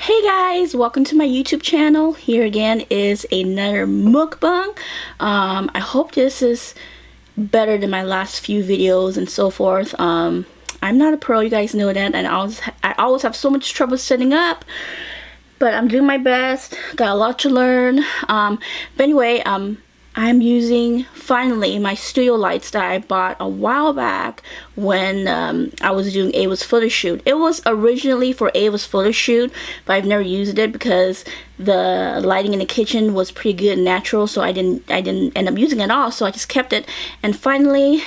Hey guys, welcome to my YouTube channel. Here again is another mukbang. I hope this is better than my last few videos and so forth. I'm not a pro, you guys know that, and I always have so much trouble setting up, but I'm doing my best. Got a lot to learn. But anyway, I'm using finally my studio lights that I bought a while back when I was doing Ava's photo shoot. It was originally for Ava's photo shoot, but I've never used it because the lighting in the kitchen was pretty good and natural, so I didn't end up using it at all. So I just kept it and finally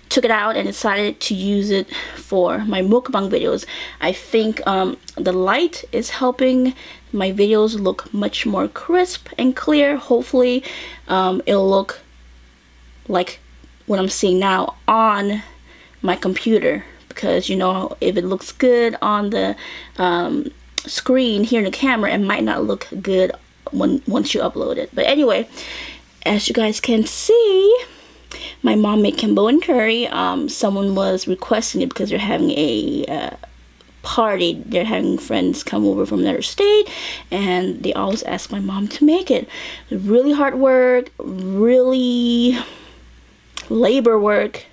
took it out and decided to use it for my mukbang videos. I think the light is helping my videos look much more crisp and clear. Hopefully it'll look like what I'm seeing now on my computer, because you know, if it looks good on the screen here in the camera, it might not look good once you upload it. But anyway, as you guys can see, my mom made Cambodian curry. Someone was requesting it because they're having a party. They're having friends come over from another state, and they always ask my mom to make it. Really hard work, really labor work.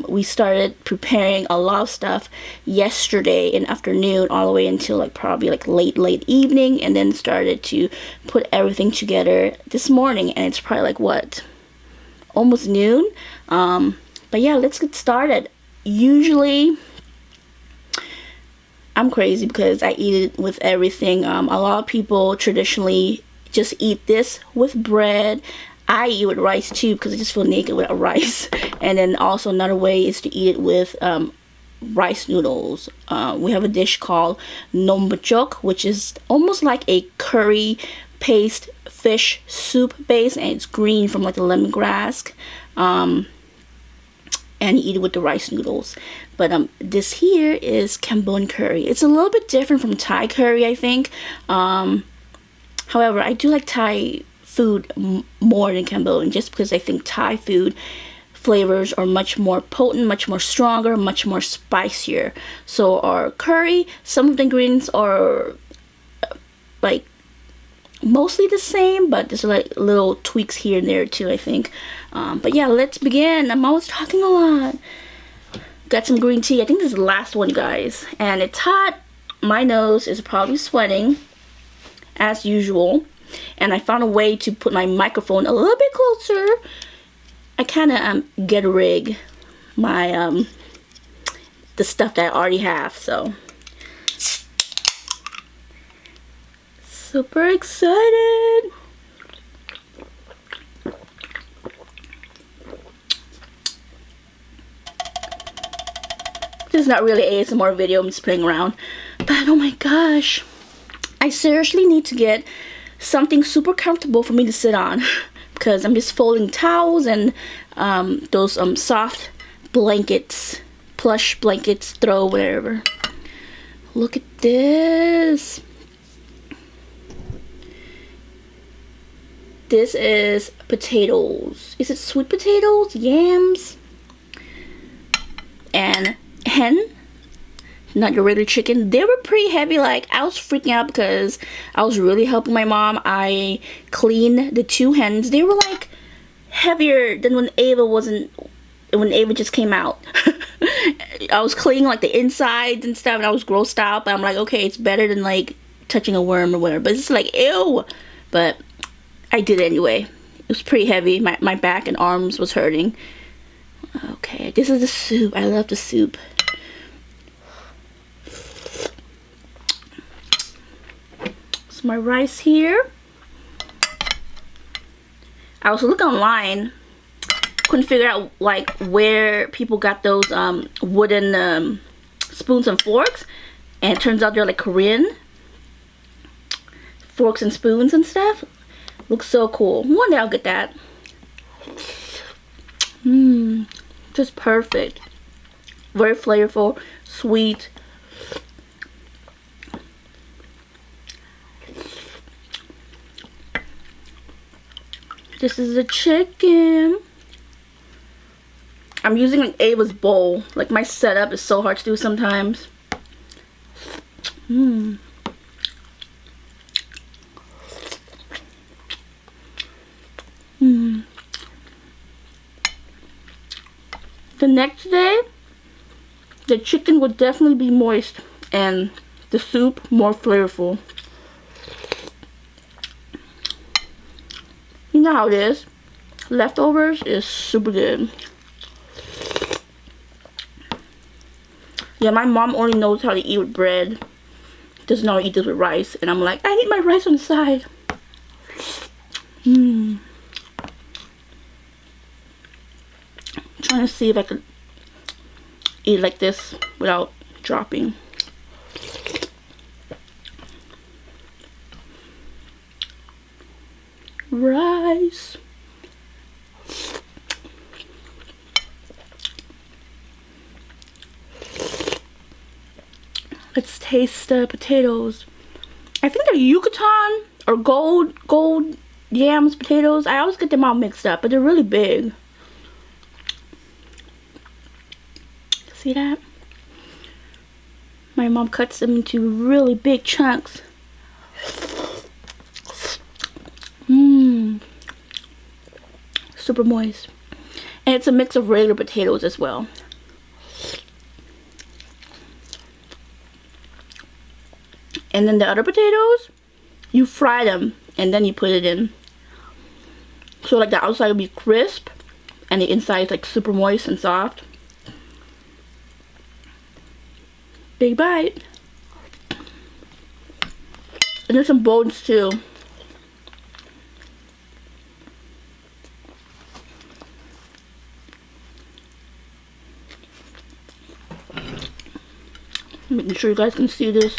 We started preparing a lot of stuff yesterday in afternoon all the way until like probably like late evening, and then started to put everything together this morning, and it's probably like what, almost noon. But yeah, let's get started. Usually I'm crazy because I eat it with everything. A lot of people traditionally just eat this with bread. I eat with rice too because I just feel naked without rice. And then also another way is to eat it with rice noodles. We have a dish called nombachok, which is almost like a curry paste fish soup base, and it's green from like the lemongrass. And you eat it with the rice noodles. But this here is Cambodian curry. It's a little bit different from Thai curry, I think. However, I do like Thai food more than Cambodian, just because I think Thai food flavors are much more potent, much more stronger, much more spicier. So our curry, some of the ingredients are like mostly the same, but there's like little tweaks here and there too, I think. But yeah, let's begin. I'm always talking a lot. Got some green tea. I think this is the last one, you guys, and it's hot. My nose is probably sweating as usual, and I found a way to put my microphone a little bit closer. I kind of get rig my the stuff that I already have, so super excited. This is not really an ASMR video, I'm just playing around. But oh my gosh, I seriously need to get something super comfortable for me to sit on, because I'm just folding towels and those soft blankets, plush blankets, throw whatever. Look at this. This is potatoes. Is it sweet potatoes? Yams? And hen, not your regular chicken. They were pretty heavy. Like, I was freaking out because I was really helping my mom. I cleaned the two hens. They were like heavier than when Ava just came out. I was cleaning like the insides and stuff, and I was grossed out, but I'm like, okay, it's better than like touching a worm or whatever. But it's like, ew. But I did it anyway. It was pretty heavy. My back and arms was hurting. Okay, this is the soup. I love the soup. So my rice here. I was looking online. Couldn't figure out like where people got those wooden spoons and forks. And it turns out they're like Korean forks and spoons and stuff. Looks so cool. One day I'll get that. Just perfect. Very flavorful, sweet. This is the chicken. I'm using Ava's bowl. Like, my setup is so hard to do sometimes. The next day, the chicken would definitely be moist and the soup more flavorful. You know how it is. Leftovers is super good. Yeah, my mom only knows how to eat with bread. Doesn't know how to eat this with rice. And I'm like, I need my rice on the side. Trying to see if I could eat like this without dropping. Rice. Let's taste the potatoes. I think they're Yucatan or gold yams potatoes. I always get them all mixed up, but they're really big. See that? My mom cuts them into really big chunks. Super moist. And it's a mix of regular potatoes as well. And then the other potatoes, you fry them and then you put it in. So like the outside will be crisp and the inside is like super moist and soft. Big bite. And there's some bones too. Making sure you guys can see this.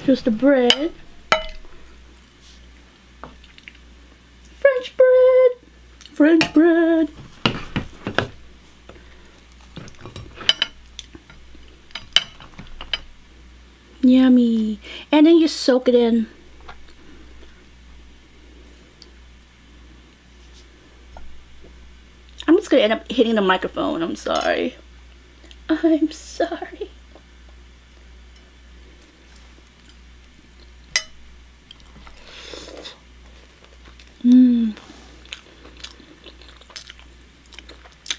Here's the bread. French bread. French bread. Yummy. And then you soak it in. I'm just gonna end up hitting the microphone. I'm sorry. I'm sorry.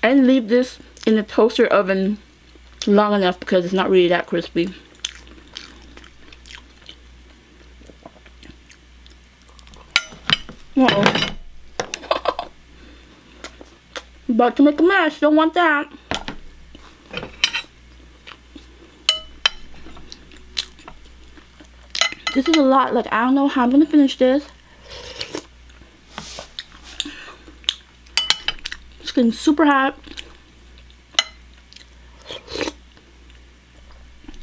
I didn't leave this in the toaster oven long enough because it's not really that crispy. Uh-oh. About to make a mess. Don't want that. This is a lot. Like, I don't know how I'm gonna finish this. It's getting super hot.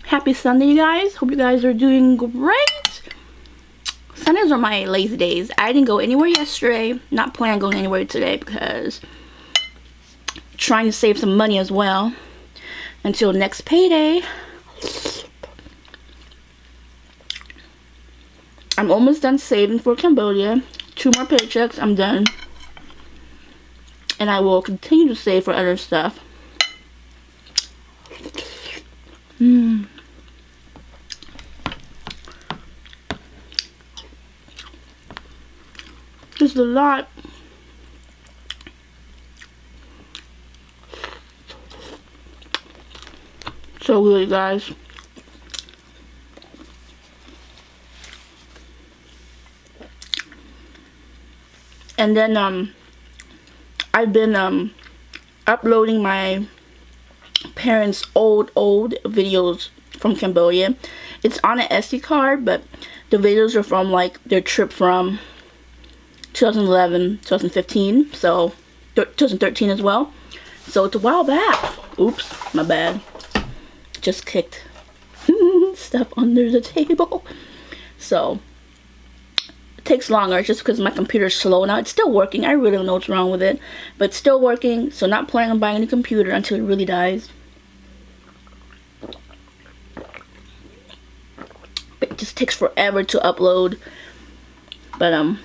Happy Sunday, you guys. Hope you guys are doing great. Sundays are my lazy days. I didn't go anywhere yesterday. Not planning on going anywhere today because trying to save some money as well until next payday. I'm almost done saving for Cambodia. 2 more paychecks, I'm done. And I will continue to save for other stuff. There's a lot. So good, guys. And then I've been uploading my parents' old videos from Cambodia. It's on an SD card, but the videos are from like their trip from 2011, 2015, so 2013 as well. So it's a while back. Oops, my bad. Just kicked stuff under the table. So it takes longer just because my computer's slow now. It's still working. I really don't know what's wrong with it, but it's still working. So not planning on buying a new computer until it really dies. It just takes forever to upload. But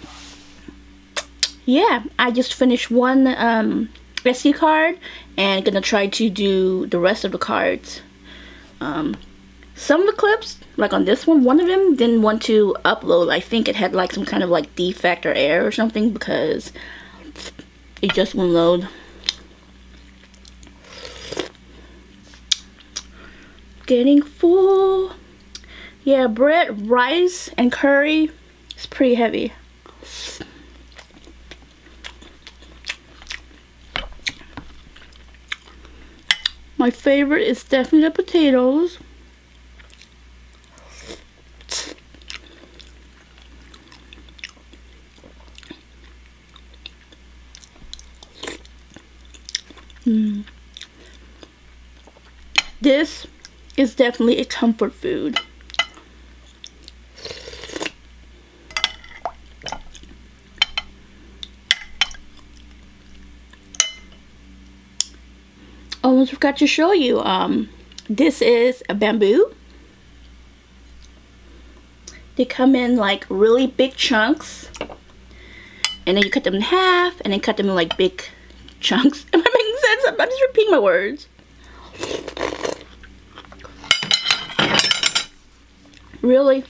yeah, I just finished one SD card and gonna try to do the rest of the cards Some of the clips, like on this one of them didn't want to upload. I think it had like some kind of like defect or error or something because it just wouldn't load. Getting full. Yeah, bread, rice, and curry is pretty heavy. My favorite is definitely the potatoes. This is definitely a comfort food. Almost forgot to show you. This is a bamboo. They come in like really big chunks, and then you cut them in half, and then cut them in like big chunks. Am I making sense? I'm just repeating my words. Really?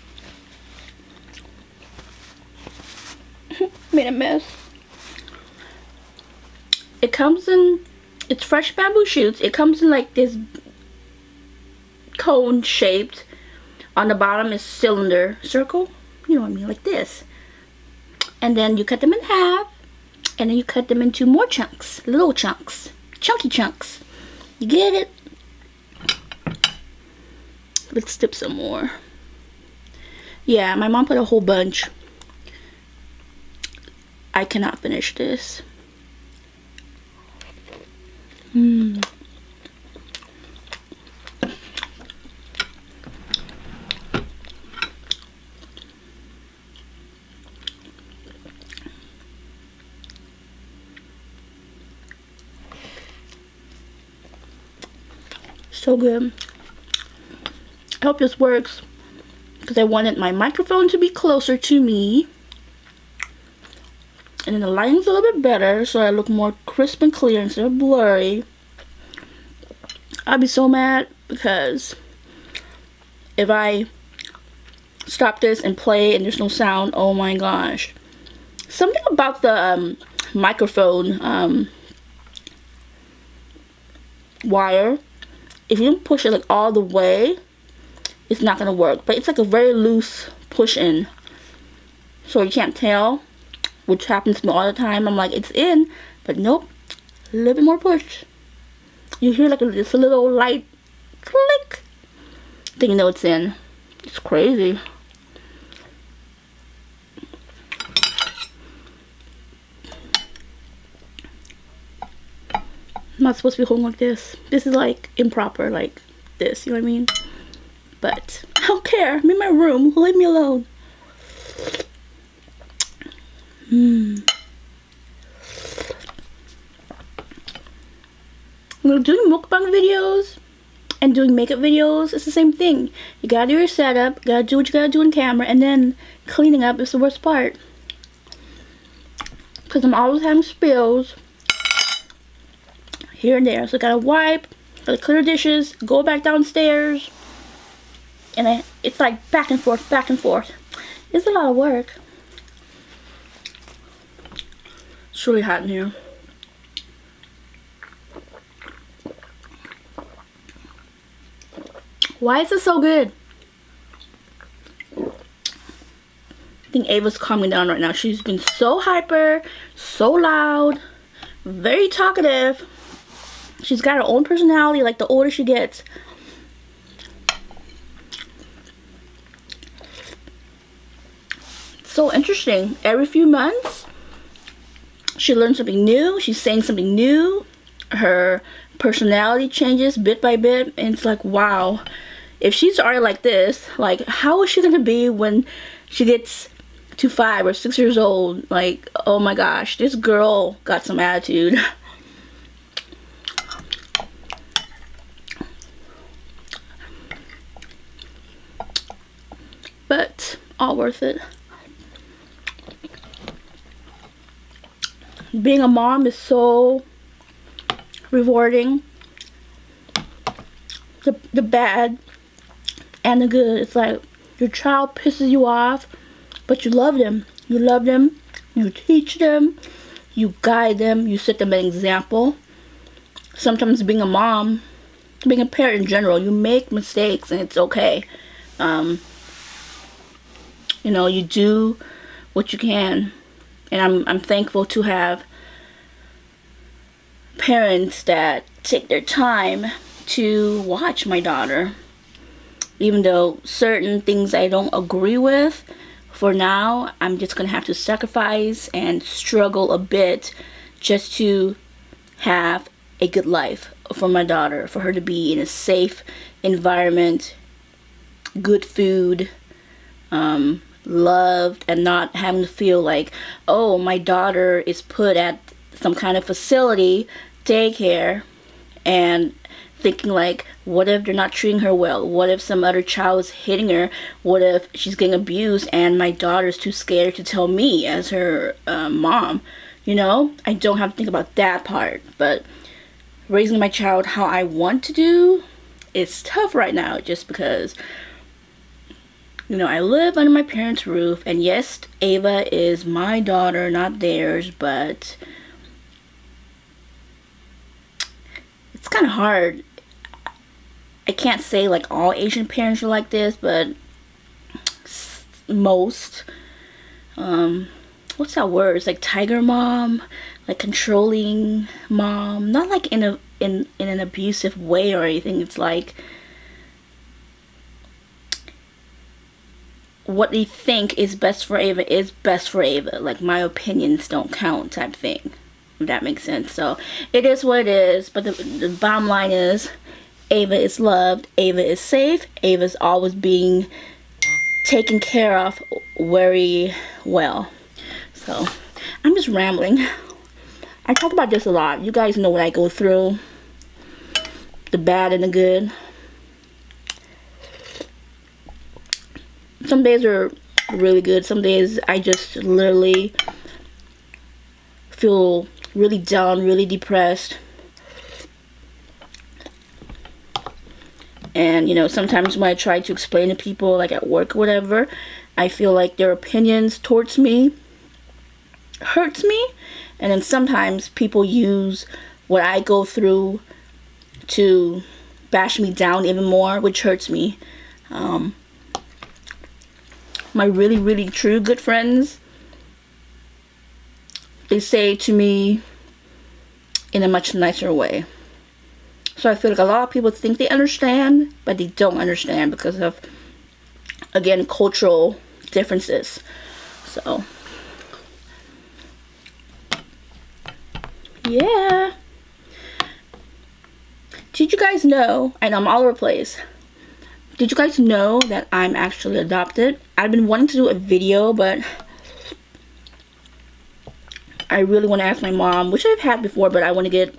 Made a mess. It comes in, it's fresh bamboo shoots. It comes in like this cone shaped. On the bottom is cylinder, circle, you know what I mean, like this. And then you cut them in half, and then you cut them into more chunks, little chunks, chunky chunks. You get it? Let's dip some more. Yeah, my mom put a whole bunch. I cannot finish this. So good. I hope this works because I wanted my microphone to be closer to me, and then the lighting's a little bit better so I look more crisp and clear instead of blurry. I'd be so mad because if I stop this and play and there's no sound, oh my gosh. Something about the microphone wire, if you don't push it like all the way, it's not gonna work. But it's like a very loose push in, so you can't tell, which happens to me all the time. I'm like, it's in, but nope, a little bit more push. You hear like just a little light click, then you know it's in. It's crazy. I'm not supposed to be holding like this. This is like improper, like this, you know what I mean? But I don't care. I'm in my room. Leave me alone. We're doing mukbang videos and doing makeup videos. It's the same thing. You gotta do your setup, gotta do what you gotta do on camera, and then cleaning up is the worst part. Because I'm always having spills here and there. So I gotta wipe, gotta clear dishes, go back downstairs. And it's like back and forth, back and forth. It's a lot of work. It's really hot in here. Why is it so good? I think Ava's calming down right now. She's been so hyper, so loud, very talkative. She's got her own personality like the older she gets. So interesting. Every few months, she learns something new. She's saying something new. Her personality changes bit by bit. And it's like, wow. If she's already like this, like, how is she going to be when she gets to 5 or 6 years old? Like, oh my gosh, this girl got some attitude. But all worth it. Being a mom is so rewarding. The bad and the good. It's like your child pisses you off, but you love them. You love them. You teach them. You guide them. You set them an example. Sometimes being a mom, being a parent in general, you make mistakes and it's okay. You know, you do what you can. And I'm thankful to have parents that take their time to watch my daughter. Even though certain things I don't agree with, for now, I'm just going to have to sacrifice and struggle a bit just to have a good life for my daughter. For her to be in a safe environment, good food, loved, and not having to feel like, oh, my daughter is put at some kind of facility, daycare, and thinking like, what if they're not treating her well? What if some other child is hitting her? What if she's getting abused and my daughter's too scared to tell me as her mom? You know, I don't have to think about that part. But raising my child how I want to do is tough right now, just because, you know, I live under my parents' roof, and yes, Ava is my daughter, not theirs, but it's kind of hard. I can't say like all Asian parents are like this, but most. What's that word? It's like tiger mom, like controlling mom. Not like in an abusive way or anything. It's like what they think is best for Ava is best for Ava. Like my opinions don't count type thing. If that makes sense. So it is what it is. But the bottom line is, Ava is loved, Ava is safe, Ava's always being taken care of very well. So, I'm just rambling. I talk about this a lot. You guys know what I go through. The bad and the good. Some days are really good. Some days I just literally feel really down, really depressed. And, you know, sometimes when I try to explain to people, like at work or whatever, I feel like their opinions towards me hurts me. And then sometimes people use what I go through to bash me down even more, which hurts me. My really, really true good friends, they say to me in a much nicer way. So I feel like a lot of people think they understand, but they don't understand because of, again, cultural differences. So, yeah. Did you guys know, I know I'm all over the place, did you guys know that I'm actually adopted? I've been wanting to do a video, but I really want to ask my mom, which I've had before, but I want to get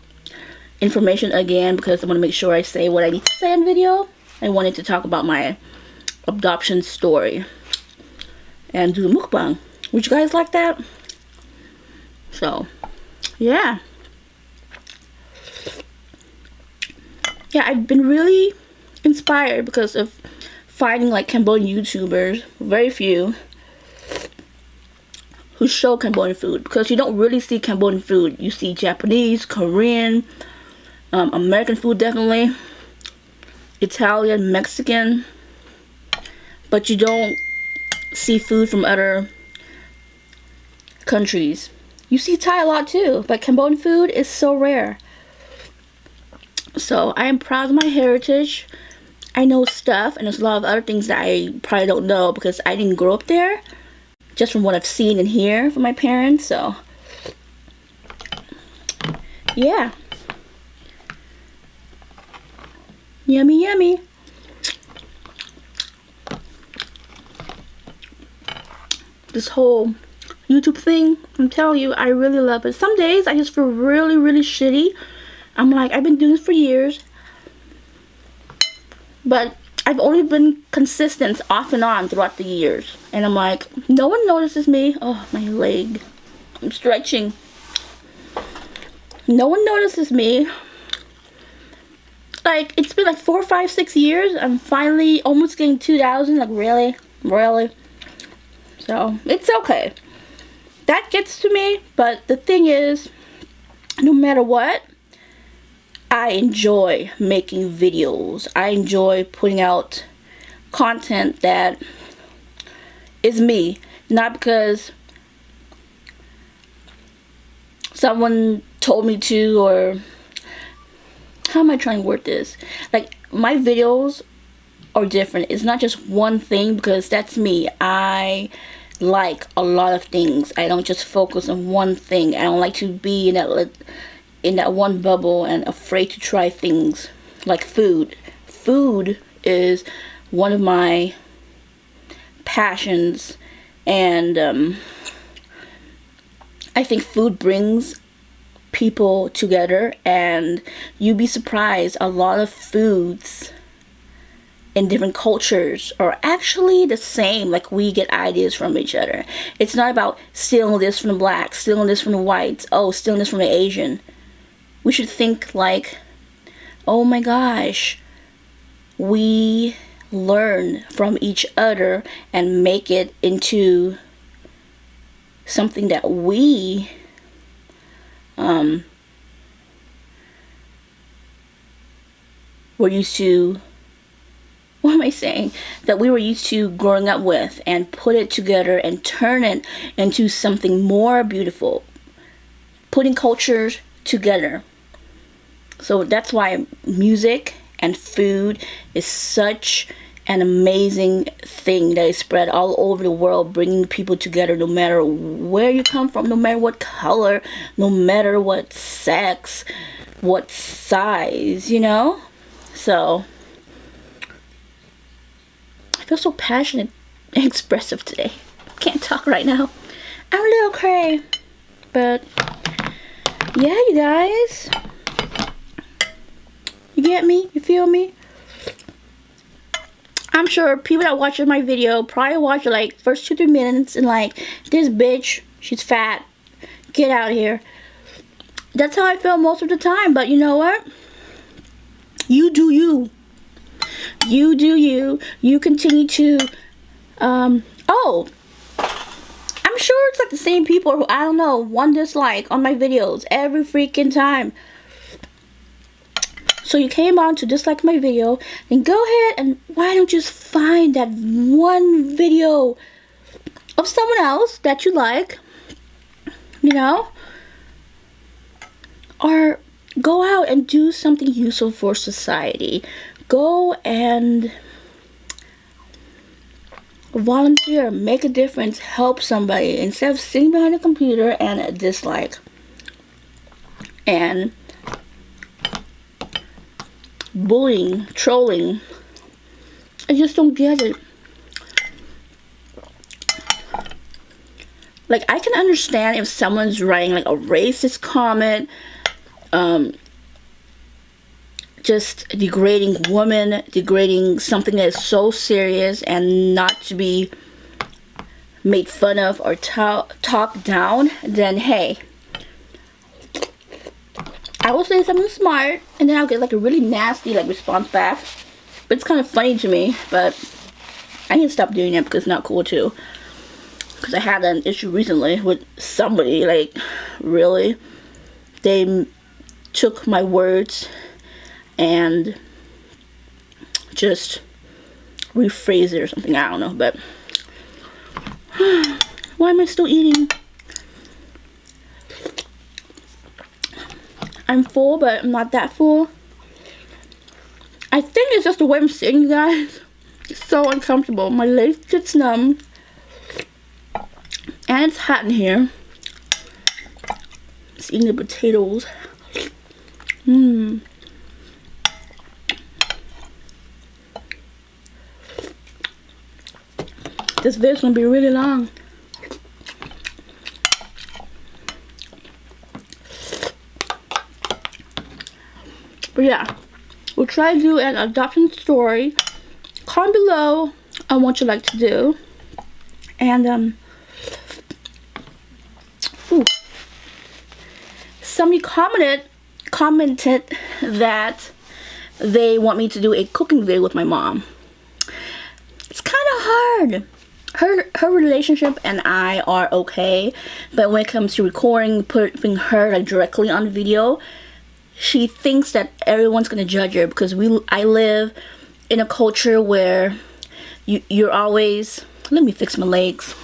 information again because I want to make sure I say what I need to say in video. I wanted to talk about my adoption story and do a mukbang. Would you guys like that? So, yeah. Yeah, I've been really inspired because of finding like Cambodian YouTubers, very few, who show Cambodian food, because you don't really see Cambodian food. You see Japanese, Korean, American food definitely, Italian, Mexican, but you don't see food from other countries. You see Thai a lot too, but Cambodian food is so rare. So I am proud of my heritage. I know stuff, and there's a lot of other things that I probably don't know because I didn't grow up there, just from what I've seen and hear from my parents. So yeah. Yummy, yummy. This whole YouTube thing, I'm telling you, I really love it. Some days I just feel really, really shitty. I'm like, I've been doing this for years, but I've only been consistent off and on throughout the years. And I'm like, no one notices me. Oh, my leg. I'm stretching. No one notices me. like, it's been like 4, 5, 6 years. I'm finally almost getting 2,000. Like, really? Really? So, it's okay. That gets to me. But the thing is, no matter what, I enjoy making videos. I enjoy putting out content that is me. Not because someone told me to, or how am I trying to word this? Like, my videos are different. It's not just one thing, because that's me. I like a lot of things. I don't just focus on one thing. I don't like to be in that one bubble and afraid to try things like food. Food is one of my passions, and I think food brings people together, and you'd be surprised, a lot of foods in different cultures are actually the same. Like, we get ideas from each other. It's not about stealing this from the blacks, stealing this from the whites, oh, stealing this from the Asian. We should think like, oh my gosh, we learn from each other and make it into something that we were used to, what am I saying? That we were used to growing up with, and put it together and turn it into something more beautiful. Putting cultures together. So that's why music and food is such an amazing thing that is spread all over the world, bringing people together, no matter where you come from, no matter what color, no matter what sex, what size, you know? So, I feel so passionate and expressive today. Can't talk right now. I'm a little cray. But, yeah, you guys. You get me? You feel me? I'm sure people that watch my video probably watch like first 2-3 minutes and like, this bitch, she's fat. Get out of here. That's how I feel most of the time. But you know what? You do you. You do you. You continue to, oh, I'm sure it's like the same people who, I don't know, one dislike on my videos every freaking time. So you came on to dislike my video, then go ahead and why don't you just find that one video of someone else that you like, you know, or go out and do something useful for society. Go and volunteer, make a difference, help somebody, instead of sitting behind a computer and a dislike and bullying, trolling. I just don't get it. Like, I can understand if someone's writing like a racist comment, just degrading women, degrading something that is so serious and not to be made fun of or talked down, then hey, I will say something smart and then I'll get like a really nasty like response back. But it's kind of funny to me, but I need to stop doing it because it's not cool too. Because I had an issue recently with somebody, like, really, they took my words and just rephrase it or something. I don't know, but why am I still eating? I'm full, but I'm not that full. I think it's just the way I'm sitting, you guys. It's so uncomfortable. My legs gets numb, and it's hot in here. Just eating the potatoes. This video's gonna be really long. But yeah, we'll try to do an adoption story. Comment below on what you'd like to do. And somebody commented that they want me to do a cooking video with my mom. It's kind of hard. Her relationship and I are okay, but when it comes to recording, putting her like directly on video, she thinks that everyone's gonna judge her because I live in a culture where you're always, let me fix my legs.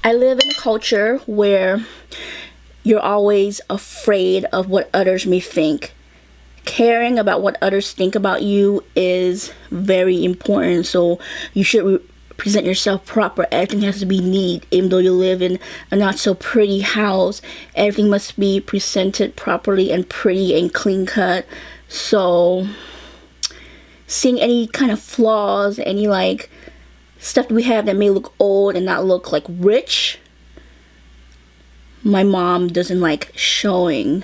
I live in a culture where you're always afraid of what others may think. Caring about what others think about you is very important, so you should present yourself proper. Everything has to be neat. Even though you live in a not so pretty house, everything must be presented properly and pretty and clean cut. So seeing any kind of flaws, any like stuff that we have that may look old and not look like rich, my mom doesn't like showing.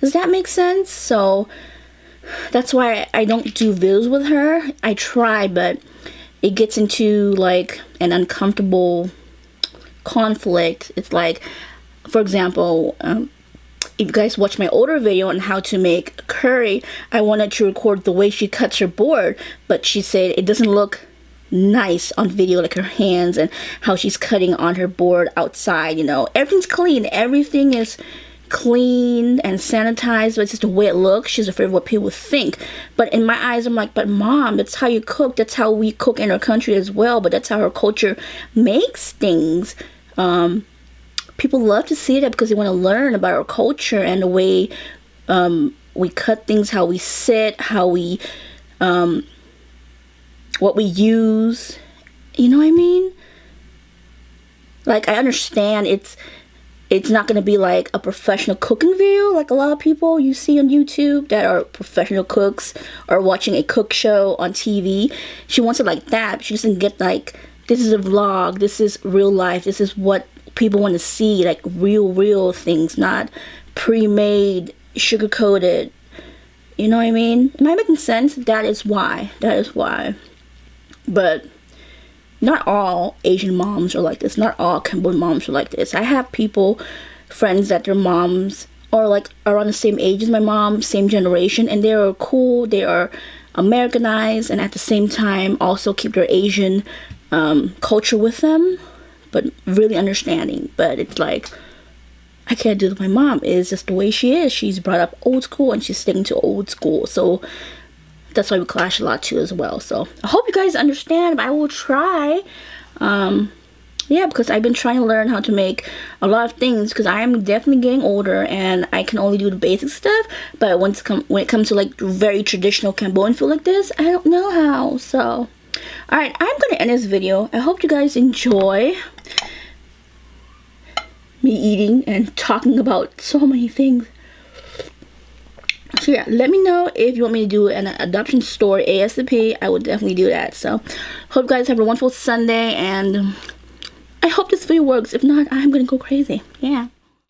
Does that make sense? So that's why I don't do videos with her. I try, but it gets into like an uncomfortable conflict. It's like, for example, if you guys watch my older video on how to make curry, I wanted to record the way she cuts her board, but she said it doesn't look nice on video, like her hands and how she's cutting on her board outside. You know, everything's clean, everything is clean and sanitized, but it's just the way it looks. She's afraid of what people think. But in my eyes, I'm like, but mom, that's how you cook. That's how we cook in our country as well, but that's how our culture makes things. People love to see that because they want to learn about our culture and the way we cut things, how we sit, how we what we use. You know what I mean? Like, I understand it's not going to be like a professional cooking video like a lot of people you see on YouTube that are professional cooks or watching a cook show on TV. She wants it like that, but she doesn't get like, this is a vlog, this is real life, this is what people want to see, like real things, not pre-made, sugar-coated. You know what I mean? Am I making sense? That is why. But not all Asian moms are like this. Not all Cambodian moms are like this. I have friends that their moms are like around the same age as my mom, same generation, and they are cool. They are Americanized, and at the same time also keep their Asian culture with them, but really understanding. But it's like, I can't do it with my mom. It's just the way she is. She's brought up old school, and she's sticking to old school. So that's why we clash a lot too as well. So I hope you guys understand. I will try. Yeah, because I've been trying to learn how to make a lot of things, because I am definitely getting older and I can only do the basic stuff. But when it comes to like very traditional Cambodian food like this, I don't know how. So alright, I'm gonna end this video. I hope you guys enjoy me eating and talking about so many things. So yeah, let me know if you want me to do an adoption story ASAP. I would definitely do that. So hope you guys have a wonderful Sunday, and I hope this video works. If not, I'm gonna go crazy. Yeah.